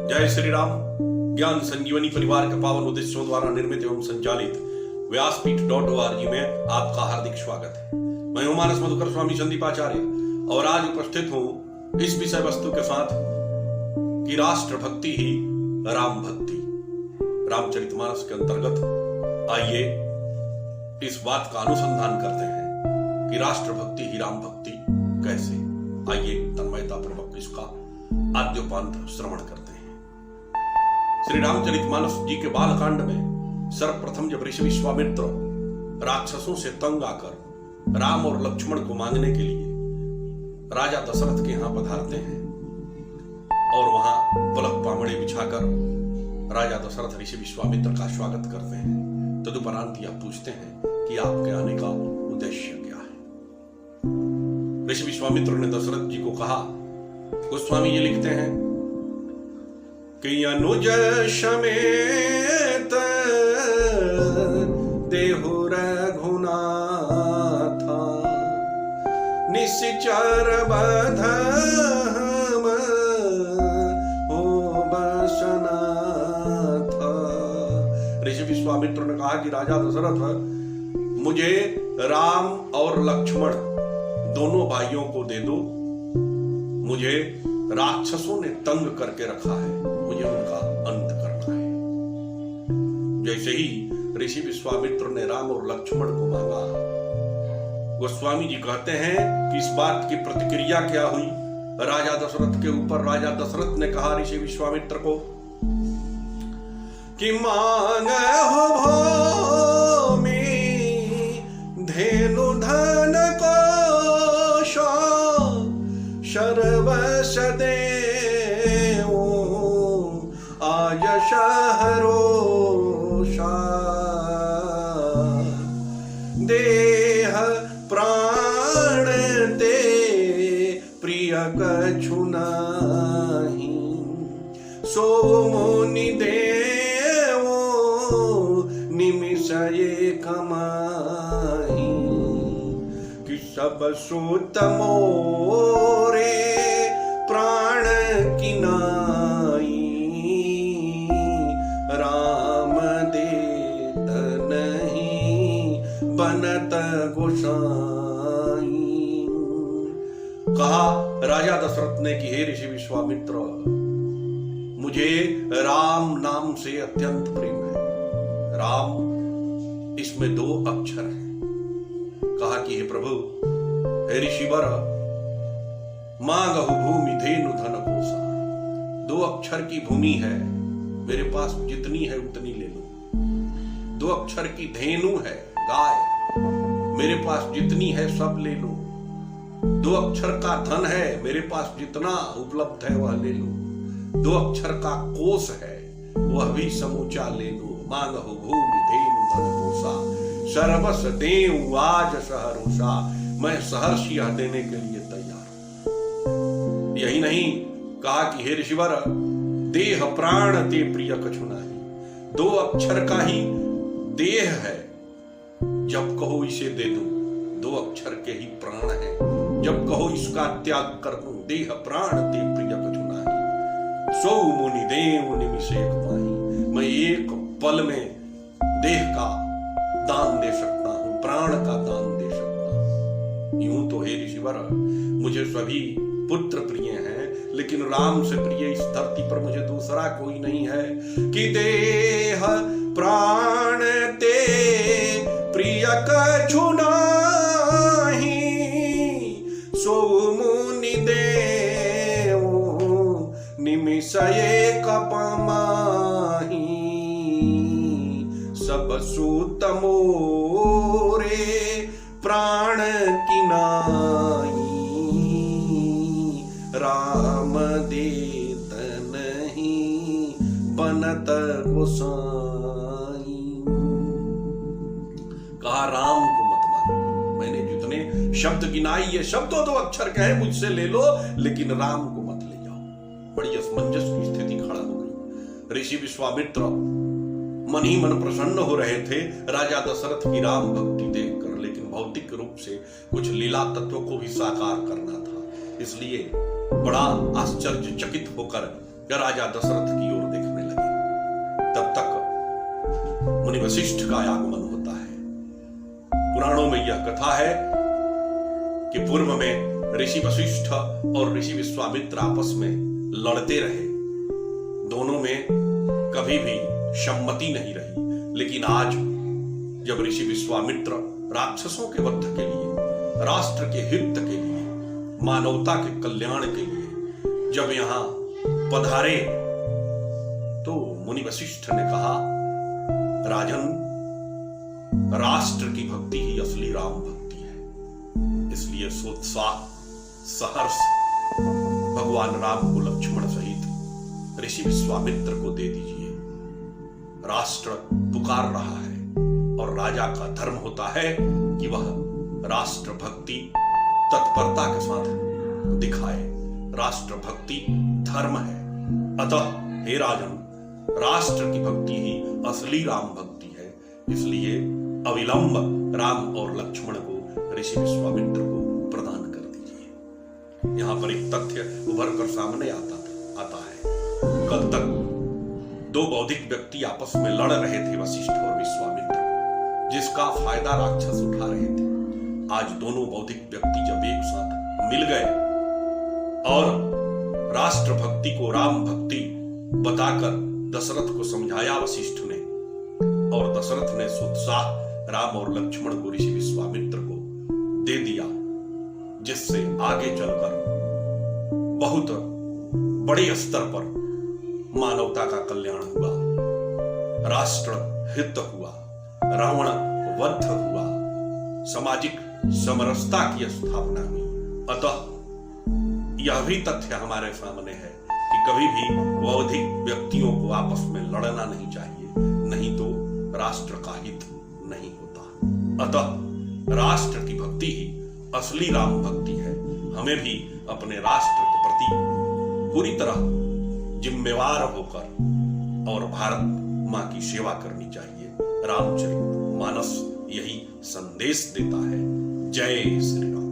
जय श्री राम। ज्ञान संजीवनी परिवार के पावन उद्देश्यों द्वारा निर्मित एवं संचालित व्यासपीठ.org में आपका हार्दिक स्वागत है। मैं हूं मानस मधुकर स्वामी संदीपाचार्य और आज उपस्थित हूं इस विषय वस्तु के साथ कि राष्ट्र भक्ति ही राम भक्ति। रामचरितमानस के अंतर्गत आइए इस बात का अनुसंधान करते हैं कि राष्ट्र भक्ति ही राम भक्ति कैसे। आइए तन्मयता पूर्वक इसका आद्योपांत श्रवण करते हैं। श्री रामचरितमानस जी के बालकांड में सर्वप्रथम जब ऋषि विश्वामित्र राक्षसों से तंग आकर राम और लक्ष्मण को मांगने के लिए राजा दशरथ के यहां पधारते हैं और वहां पलक पामड़े बिछाकर राजा दशरथ ऋषि विश्वामित्र का स्वागत करते हैं। तदुपरांत यह पूछते हैं कि आपके आने का उद्देश्य क्या है। ऋषि विश्वामित्र ने दशरथ जी को कहा, गोस्वामी जी लिखते हैं कि अनुज समेत देहु रघुनाथा निश्चर बध हो बसना था। ऋषि विश्वामित्र ने कहा कि राजा दशरथ, मुझे राम और लक्ष्मण दोनों भाइयों को दे दो। मुझे राक्षसों ने तंग करके रखा है, मुझे उनका अंत करना है। जैसे ही ऋषि विश्वामित्र ने राम और लक्ष्मण को मांगा, गोस्वामी जी कहते हैं कि इस बात की प्रतिक्रिया क्या हुई राजा दशरथ के ऊपर। राजा दशरथ ने कहा ऋषि विश्वामित्र को कि मांग हो भूमि धेनु धन को शर्वस देओ आज शहरो देह प्राण ते प्रिय कछु नाही सो मुनि देवो निमिष एक माही कि सब सूत मोरे प्राण की नाई राम देत नहीं बनत गोसाई। कहा राजा दशरथ ने कि हे ऋषि विश्वामित्र, मुझे राम नाम से अत्यंत प्रेम है। राम इसमें 2 अक्षर हैं। कहा कि हे प्रभु, हे ऋषिवर, मांगहु भूमि धेनु धन कोसा। 2 अक्षर की भूमि है, मेरे पास जितनी है उतनी ले लो। 2 अक्षर की धेनु है, गाय, मेरे पास जितनी है सब ले लो। 2 अक्षर का धन है, मेरे पास जितना उपलब्ध है वह ले लो। 2 अक्षर का कोस है, वह भी समूचा ले लो। मांगहु भूमि धेनु धन कोसा सर्वस देऊ आज सहरोसा। मैं सहर्ष यह देने के लिए तैयार हूं। यही नहीं, कहा कि हे ऋषिवर, देह प्राण ते प्रिय कछु नाही। 2 अक्षर का ही देह है, जब कहो इसे दे दो। 2 अक्षर के ही प्राण है, जब कहो इसका त्याग कर दूं। देह प्राण ते प्रिय कछु नाही सो मुनि देव निमिष एक माही। मैं एक पल में देह का दान दे सकता हूं, प्राण का दान दे सकता हूं। यूं तो हे ऋषिवर, मुझे सभी पुत्र प्रिय हैं, लेकिन राम से प्रिय इस धरती पर मुझे दूसरा कोई नहीं है। कि देह प्राण ते प्रिय कछु नाही सो मुनि देव निमिष एक माही सब सूत मोरे प्राण की नाई राम देत नहीं बनत गोसाई। कहा राम को मत मानो, मैंने जितने शब्द गिनाई ये शब्द 2 अक्षर के हैं, मुझसे ले लो, लेकिन राम को मत ले जाओ। बड़ी असमंजस की स्थिति खड़ा हो गई। ऋषि विश्वामित्र मन ही मन प्रसन्न हो रहे थे राजा दशरथ की राम भक्ति देखकर, लेकिन भौतिक रूप से कुछ लीला तत्व को भी साकार करना था। इसलिए बड़ा आश्चर्यचकित होकर या राजा दशरथ की ओर देखने लगे। तब तक मुनि वशिष्ठ का आगमन होता है। पुराणों में यह कथा है कि पूर्व में ऋषि वशिष्ठ और ऋषि विश्वामित्र आपस में लड़ते रहे। दोनों में कभी भी सम्मति नहीं रही, लेकिन आज जब ऋषि विश्वामित्र राक्षसों के वध के लिए, राष्ट्र के हित के लिए, मानवता के कल्याण के लिए जब यहां पधारे, तो मुनि वशिष्ठ ने कहा, राजन, राष्ट्र की भक्ति ही असली राम भक्ति है। इसलिए सोत्साह सहर्ष भगवान राम को लक्ष्मण सहित ऋषि विश्वामित्र को दे दीजिए। राष्ट्र पुकार रहा है और राजा का धर्म होता है कि वह राष्ट्र भक्ति तत्परता के साथ दिखाए। राष्ट्र भक्ति धर्म है। अतः हे राजन, राष्ट्र की भक्ति ही असली राम भक्ति है। इसलिए अविलंब राम और लक्ष्मण को ऋषि विश्वामित्र को प्रदान कर दीजिए। यहां पर एक तथ्य उभर कर सामने आता है। कल तक दो बौद्धिक व्यक्ति आपस में लड़ रहे थे, वशिष्ठ और विश्वामित्र, जिसका फायदा राक्षस उठा रहे थे। आज दोनों बौद्धिक व्यक्ति जब एक साथ मिल गए और राष्ट्र भक्ति को राम भक्ति बताकर दशरथ को समझाया वशिष्ठ ने, और दशरथ ने सोत्साह राम और लक्ष्मण को ऋषि विश्वामित्र को दे दिया, जिससे आगे चलकर बहुत बड़े स्तर पर मानवता का कल्याण हुआ, राष्ट्र हित हुआ, रावण वध हुआ, सामाजिक समरसता की स्थापना हुई। अतः यह भी तथ्य हमारे सामने है कि कभी भी बौद्धिक व्यक्तियों को आपस में लड़ना नहीं चाहिए, नहीं तो राष्ट्र का हित नहीं होता। अतः राष्ट्र की भक्ति ही असली राम भक्ति है। हमें भी अपने राष्ट्र के प्रति पूरी तरह जिम्मेवार होकर और भारत मां की सेवा करनी चाहिए। रामचरितमानस यही संदेश देता है। जय श्री राम।